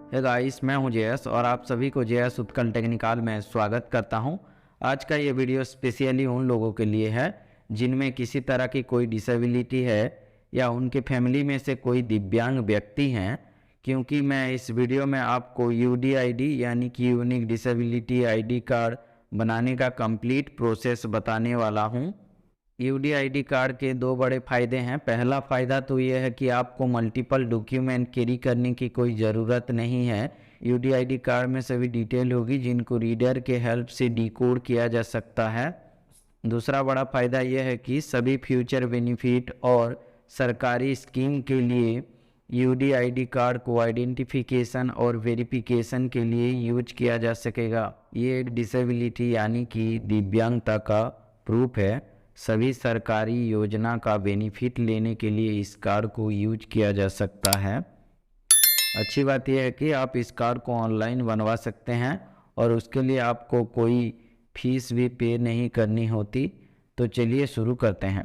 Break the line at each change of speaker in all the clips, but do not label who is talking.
Hey guys, मैं हूं JS और आप सभी को जेएस उत्कल टेक्निकल में स्वागत करता हूं। आज का ये वीडियो स्पेशली उन लोगों के लिए है जिनमें किसी तरह की कोई डिसेबिलिटी है या उनके फैमिली में से कोई दिव्यांग व्यक्ति हैं, क्योंकि मैं इस वीडियो में आपको यूडीआईडी यानी कि यूनिक डिसेबिलिटी आईडी कार्ड बनाने का कंप्लीट प्रोसेस बताने वाला हूं। यूडीआईडी कार्ड के दो बड़े फ़ायदे हैं। पहला फ़ायदा तो यह है कि आपको मल्टीपल डॉक्यूमेंट कैरी करने की कोई ज़रूरत नहीं है। यूडीआईडी कार्ड में सभी डिटेल होगी जिनको रीडर के हेल्प से डिकोड किया जा सकता है। दूसरा बड़ा फ़ायदा यह है कि सभी फ्यूचर बेनिफिट और सरकारी स्कीम के लिए यूडीआईडी कार्ड को आइडेंटिफिकेशन और वेरिफिकेशन के लिए यूज किया जा सकेगा। ये एक डिसेबिलिटी यानी कि दिव्यांगता का प्रूफ है। सभी सरकारी योजना का बेनिफिट लेने के लिए इस कार्ड को यूज किया जा सकता है। अच्छी बात यह है कि आप इस कार्ड को ऑनलाइन बनवा सकते हैं और उसके लिए आपको कोई फीस भी पे नहीं करनी होती। तो चलिए शुरू करते हैं।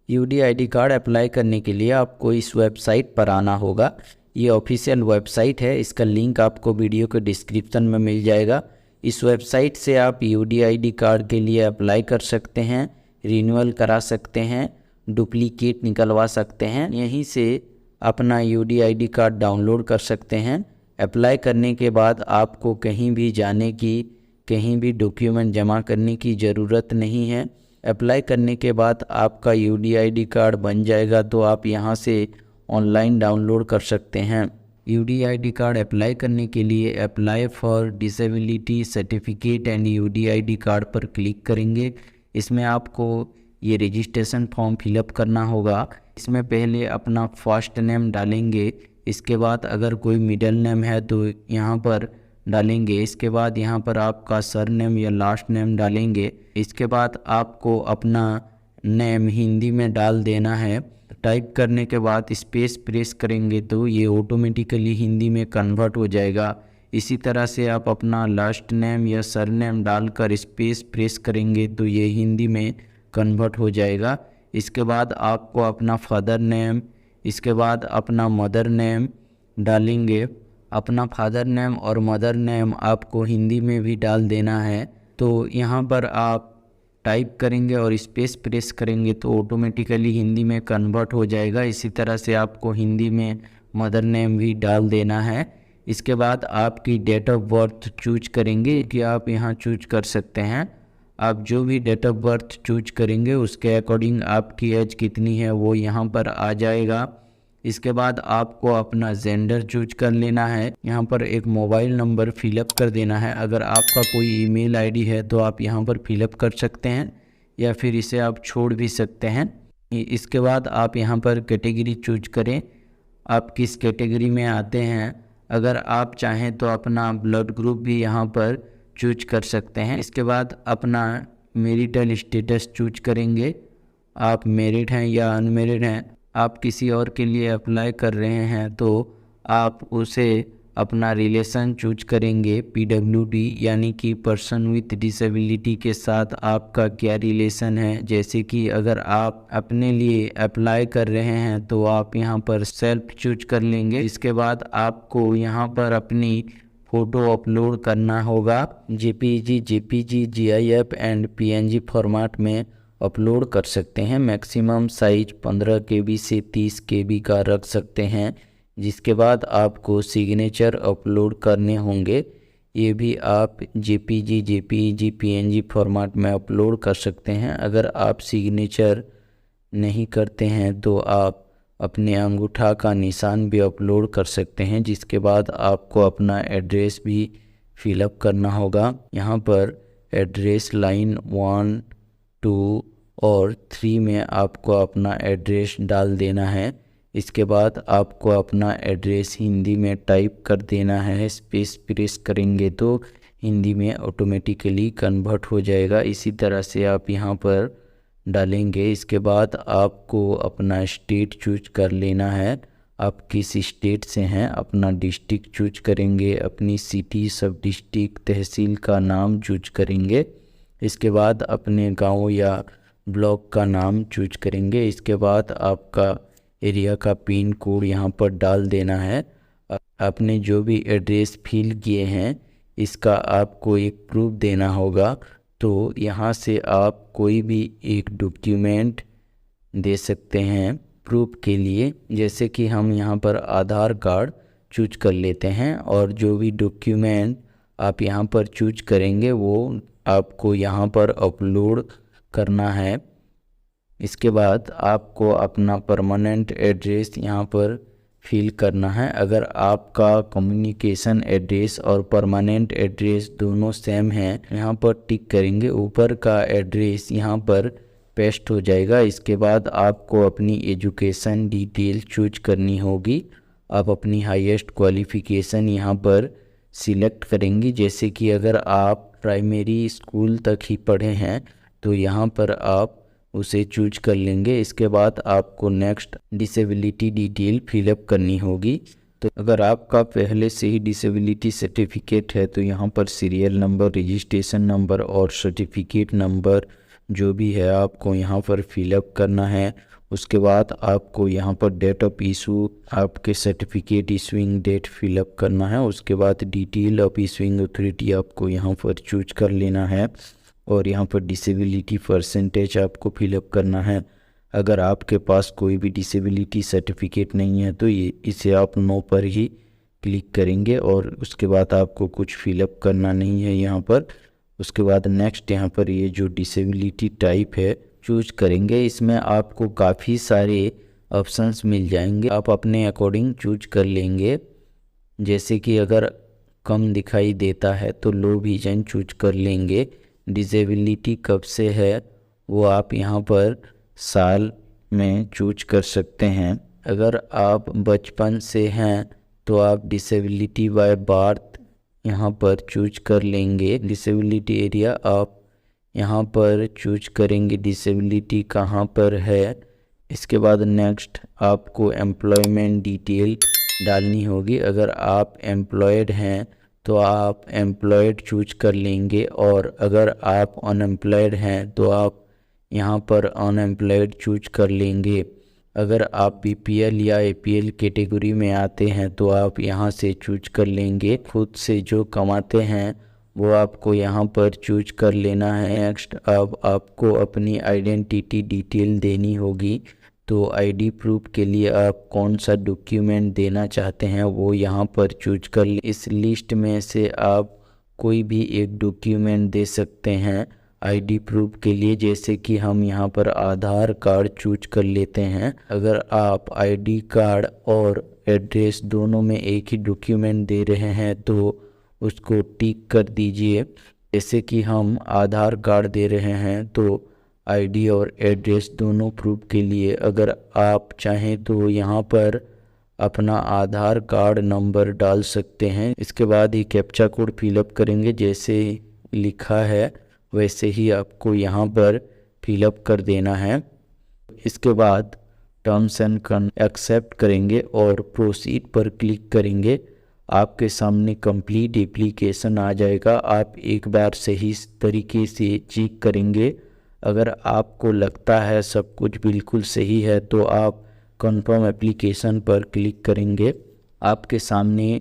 यूडीआईडी कार्ड अप्लाई करने के लिए आपको इस वेबसाइट पर आना होगा। ये ऑफिशियल वेबसाइट है, इसका लिंक आपको वीडियो के डिस्क्रिप्शन में मिल जाएगा। इस वेबसाइट से आप यूडीआईडी कार्ड के लिए अप्लाई कर सकते हैं, रिन्यूअल करा सकते हैं, डुप्लीकेट निकलवा सकते हैं। यहीं से अपना यूडीआईडी कार्ड डाउनलोड कर सकते हैं। अप्लाई करने के बाद आपको कहीं भी जाने की, कहीं भी डॉक्यूमेंट जमा करने की ज़रूरत नहीं है। अप्लाई करने के बाद आपका यूडीआईडी कार्ड बन जाएगा, तो आप यहाँ से ऑनलाइन डाउनलोड कर सकते हैं। यूडीआईडी कार्ड अप्लाई करने के लिए apply for disability certificate and UDID card पर क्लिक करेंगे। इसमें आपको ये रजिस्ट्रेशन फॉर्म फिलअप करना होगा। इसमें पहले अपना फर्स्ट नेम डालेंगे, इसके बाद अगर कोई मिडिल नेम है तो यहाँ पर डालेंगे। इसके बाद यहाँ पर आपका सर नेम या लास्ट नेम डालेंगे। इसके बाद आपको अपना नेम हिंदी में डाल देना है। टाइप करने के बाद स्पेस प्रेस करेंगे तो ये ऑटोमेटिकली हिंदी में कन्वर्ट हो जाएगा। इसी तरह से आप अपना लास्ट नेम या सर नेम डालकर स्पेस प्रेस करेंगे तो ये हिंदी में कन्वर्ट हो जाएगा। इसके बाद आपको अपना फादर नेम, इसके बाद अपना मदर नेम डालेंगे। अपना फादर नेम और मदर नेम आपको हिंदी में भी डाल देना है। तो यहाँ पर आप टाइप करेंगे और स्पेस प्रेस करेंगे तो ऑटोमेटिकली हिंदी में कन्वर्ट हो जाएगा। इसी तरह से आपको हिंदी में मदर नेम भी डाल देना है। इसके बाद आपकी डेट ऑफ बर्थ चूज करेंगे कि आप यहाँ चूज कर सकते हैं। आप जो भी डेट ऑफ बर्थ चूज करेंगे उसके अकॉर्डिंग आपकी एज कितनी है वो यहाँ पर आ जाएगा। इसके बाद आपको अपना जेंडर चूज कर लेना है। यहाँ पर एक मोबाइल नंबर फिलअप कर देना है। अगर आपका कोई ईमेल आईडी है तो आप यहाँ पर फिलअप कर सकते हैं या फिर इसे आप छोड़ भी सकते हैं। इसके बाद आप यहाँ पर कैटेगरी चूज करें, आप किस कैटेगरी में आते हैं। अगर आप चाहें तो अपना ब्लड ग्रुप भी यहाँ पर चूज कर सकते हैं। इसके बाद अपना मैरिटल स्टेटस चूज करेंगे, आप मैरिड हैं या अनमैरिड हैं। आप किसी और के लिए अप्लाई कर रहे हैं तो आप उसे अपना रिलेशन चूज करेंगे, पीडब्ल्यूडी यानी कि पर्सन विथ डिसेबिलिटी के साथ आपका क्या रिलेशन है। जैसे कि अगर आप अपने लिए अप्लाई कर रहे हैं तो आप यहाँ पर सेल्फ चूज कर लेंगे। इसके बाद आपको यहाँ पर अपनी फ़ोटो अपलोड करना होगा। JPG, GIF and PNG format में अपलोड कर सकते हैं। मैक्सिमम साइज 15 KB से 30 KB का रख सकते हैं। जिसके बाद आपको सिग्नेचर अपलोड करने होंगे। ये भी आप जेपीजी, पीएनजी फॉर्मेट में अपलोड कर सकते हैं। अगर आप सिग्नेचर नहीं करते हैं तो आप अपने अंगूठा का निशान भी अपलोड कर सकते हैं। जिसके बाद आपको अपना एड्रेस भी फिलअप करना होगा। यहाँ पर एड्रेस लाइन 1, 2 और 3 में आपको अपना एड्रेस डाल देना है। इसके बाद आपको अपना एड्रेस हिंदी में टाइप कर देना है। स्पेस प्रेस करेंगे तो हिंदी में ऑटोमेटिकली कन्वर्ट हो जाएगा। इसी तरह से आप यहाँ पर डालेंगे। इसके बाद आपको अपना स्टेट चूज कर लेना है, आप किस स्टेट से हैं। अपना डिस्ट्रिक्ट चूज करेंगे, अपनी सिटी, सब डिस्ट्रिक्ट, तहसील का नाम चूज करेंगे। इसके बाद अपने गांव या ब्लॉक का नाम चूज करेंगे। इसके बाद आपका एरिया का पिन कोड यहाँ पर डाल देना है। आपने जो भी एड्रेस फिल किए हैं इसका आपको एक प्रूफ देना होगा। तो यहाँ से आप कोई भी एक डॉक्यूमेंट दे सकते हैं प्रूफ के लिए, जैसे कि हम यहाँ पर आधार कार्ड चूज कर लेते हैं। और जो भी डॉक्यूमेंट आप यहाँ पर चूज करेंगे वो आपको यहाँ पर अपलोड करना है। इसके बाद आपको अपना परमानेंट एड्रेस यहाँ पर फिल करना है। अगर आपका कम्युनिकेशन एड्रेस और परमानेंट एड्रेस दोनों सेम हैं, यहाँ पर टिक करेंगे, ऊपर का एड्रेस यहाँ पर पेस्ट हो जाएगा। इसके बाद आपको अपनी एजुकेशन डिटेल चूज करनी होगी। आप अपनी हाईएस्ट क्वालिफ़िकेशन यहाँ पर सिलेक्ट करेंगी, जैसे कि अगर आप प्राइमरी स्कूल तक ही पढ़े हैं तो यहाँ पर आप उसे चूज कर लेंगे। इसके बाद आपको नेक्स्ट डिसेबिलिटी डिटेल फिलअप करनी होगी। तो अगर आपका पहले से ही डिसेबिलिटी सर्टिफिकेट है तो यहाँ पर सीरियल नंबर, रजिस्ट्रेशन नंबर और सर्टिफिकेट नंबर जो भी है आपको यहाँ पर फिलअप करना है। उसके बाद आपको यहाँ पर डेट ऑफ इशू, आपके सर्टिफिकेट इशूइंग डेट फिलअप करना है। उसके बाद डिटेल ऑफ इशूइंग अथॉरिटी आपको यहाँ पर चूज कर लेना है और यहाँ पर डिसेबिलिटी परसेंटेज आपको फिलअप करना है। अगर आपके पास कोई भी डिसेबिलिटी सर्टिफिकेट नहीं है तो इसे आप नो पर ही क्लिक करेंगे और उसके बाद आपको कुछ फिलअप करना नहीं है यहाँ पर। उसके बाद नेक्स्ट यहाँ पर ये जो डिसेबिलिटी टाइप है चूज करेंगे। इसमें आपको काफ़ी सारे ऑप्शंस मिल जाएंगे, आप अपने अकॉर्डिंग चूज कर लेंगे। जैसे कि अगर कम दिखाई देता है तो लो विजन चूज कर लेंगे। डिसेबिलिटी कब से है वो आप यहाँ पर साल में चूज कर सकते हैं। अगर आप बचपन से हैं तो आप डिसेबिलिटी बाय बर्थ यहाँ पर चूज कर लेंगे। डिसेबिलिटी एरिया आप यहाँ पर चूज करेंगे डिसेबिलिटी कहाँ पर है। इसके बाद नेक्स्ट आपको एम्प्लॉयमेंट डिटेल डालनी होगी। अगर आप एम्प्लॉयड हैं तो आप एम्प्लॉयड चूज कर लेंगे और अगर आप अनएम्प्लॉयड हैं तो आप यहाँ पर अनएम्प्लॉयड चूज कर लेंगे। अगर आप बीपीएल या एपीएल कैटेगरी में आते हैं तो आप यहाँ से चूज कर लेंगे। खुद से जो कमाते हैं वो आपको यहाँ पर चूज कर लेना है। नेक्स्ट अब आपको अपनी आइडेंटिटी डिटेल देनी होगी। तो आईडी प्रूफ के लिए आप कौन सा डॉक्यूमेंट देना चाहते हैं वो यहाँ पर चूज कर लें। इस लिस्ट में से आप कोई भी एक डॉक्यूमेंट दे सकते हैं आईडी प्रूफ के लिए, जैसे कि हम यहाँ पर आधार कार्ड चूज कर लेते हैं। अगर आप आईडी कार्ड और एड्रेस दोनों में एक ही डॉक्यूमेंट दे रहे हैं तो उसको टिक कर दीजिए। जैसे कि हम आधार कार्ड दे रहे हैं तो आईडी और एड्रेस दोनों प्रूफ के लिए अगर आप चाहें तो यहाँ पर अपना आधार कार्ड नंबर डाल सकते हैं। इसके बाद ही कैप्चा कोड फिलअप करेंगे, जैसे लिखा है वैसे ही आपको यहाँ पर फिलअप कर देना है। इसके बाद टर्म्स एंड कंडीशन एक्सेप्ट करेंगे और प्रोसीड पर क्लिक करेंगे। आपके सामने कंप्लीट एप्लीकेशन आ जाएगा। आप एक बार सही तरीके से चेक करेंगे। अगर आपको लगता है सब कुछ बिल्कुल सही है तो आप कंफर्म एप्लीकेशन पर क्लिक करेंगे। आपके सामने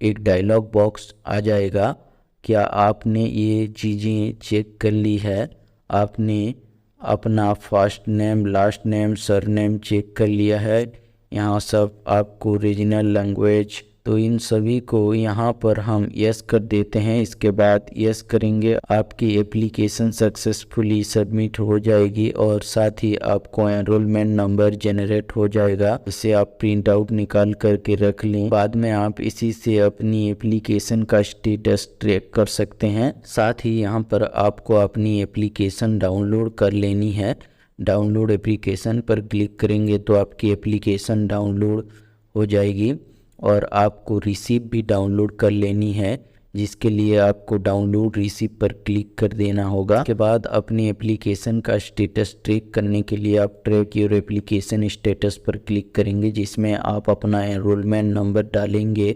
एक डायलॉग बॉक्स आ जाएगा। क्या आपने ये चीज़ें चेक कर ली है? आपने अपना first name, last name, surname check कर लिया है? यहाँ सब आपको रीजनल लैंग्वेज, तो इन सभी को यहाँ पर हम यस कर देते हैं। इसके बाद यस करेंगे, आपकी एप्लीकेशन सक्सेसफुली सबमिट हो जाएगी और साथ ही आपको एनरोलमेंट नंबर जनरेट हो जाएगा। इसे आप प्रिंट आउट निकाल करके रख लें। बाद में आप इसी से अपनी एप्लीकेशन का स्टेटस ट्रैक कर सकते हैं। साथ ही यहाँ पर आपको अपनी एप्लीकेशन डाउनलोड कर लेनी है। डाउनलोड एप्लीकेशन पर क्लिक करेंगे तो आपकी एप्लीकेशन डाउनलोड हो जाएगी और आपको रिसीप भी डाउनलोड कर लेनी है, जिसके लिए आपको डाउनलोड रिसीप पर क्लिक कर देना होगा। उसके बाद अपनी एप्लीकेशन का स्टेटस ट्रैक करने के लिए आप ट्रैक योर एप्लीकेशन स्टेटस पर क्लिक करेंगे, जिसमें आप अपना एनरोलमेंट नंबर डालेंगे।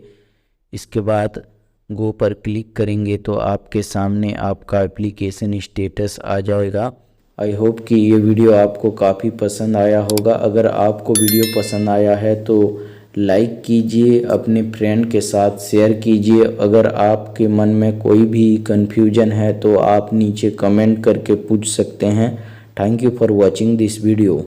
इसके बाद गो पर क्लिक करेंगे तो आपके सामने आपका एप्लीकेशन स्टेटस आ जाएगा। आई होप कि ये वीडियो आपको काफ़ी पसंद आया होगा। अगर आपको वीडियो पसंद आया है तो लाइक कीजिए, अपने फ्रेंड के साथ शेयर कीजिए। अगर आपके मन में कोई भी कन्फ्यूजन है तो आप नीचे कमेंट करके पूछ सकते हैं। Thank you for watching this video.